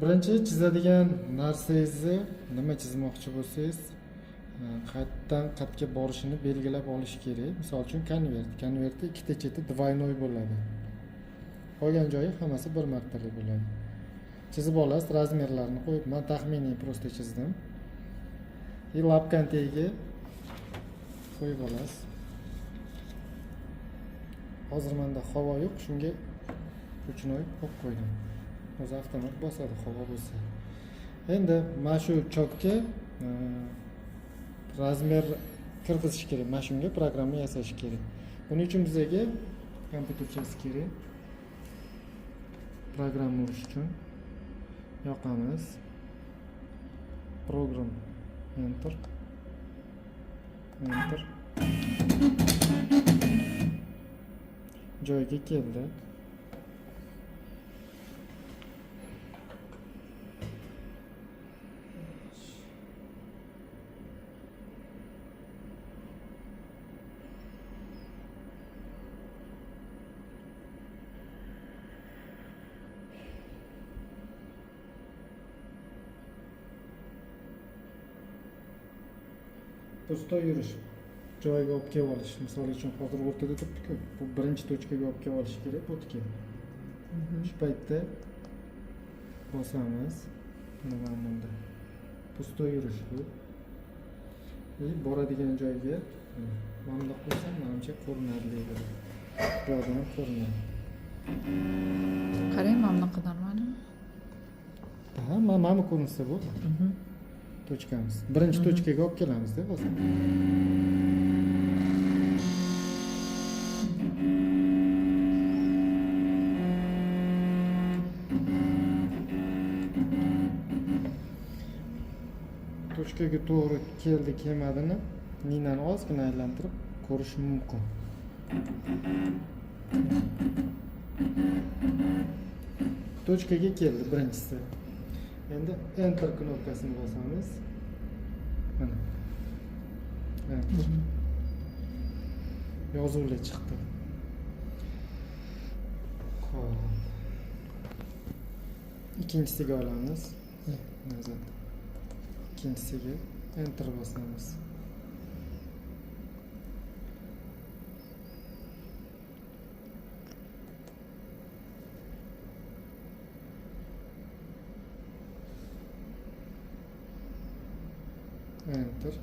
Birinchi chizadigan narsangizni nima chizmoqchi bo'lsangiz, qayerdan qayerga borishini belgilab olish kerak. Misol uchun konvert. Konvertda ikkita cheti двойной bo'ladi. Qolgan joyi hammasi bir martalik bo'ladi. Chizib olasiz, razmerlarini qo'yib, men taxminiy prosta chizdim. Lapkani tagiga qo'yib olasiz. Hozir menda havo yo'q, shunga ruchnoy qo'yib qo'ydim. O'zi avtomat bosadi havo bo'lsa. Endi mana shu chokka razmer kirgizish kerak. Mana shunga programma yasash kerak. Buning uchun bizga kompyuterchasi kerak. Programma urish uchun yoqamiz. Program enter. Enter. Joyga keldi. Pusto yurish, joyiga olib kelib olish. Misol uchun hozir o'rtada turibdi-ku. Bu birinchi tochkaga olib kelib olish kerak o'tga. Shu paytda bosamiz. Bunda pusto yurish bu. Boradigan joyga mana bunday qilsam, menimcha ko'rinadi deydi. Bu yerdan ko'rinadi. Qarang, mana bunaqadan mana. Ha, mana ko'rinsa bo'ldi. Tochkamiz. Birinchi tochkaga olib kelamiz-da hozir. Tochkaga to'g'ri keldi, kelmadini ninani ozgina aylantirib ko'rish mumkin. Tochkaga keldi birinchisi. Endi enter knopkasini bosamiz. Mana. Enter. Yozuvlar chiqdi. Xo'p. Ikkinchisiga olamiz. Nazar. Ikkinchisiga enter bosamiz. Enter.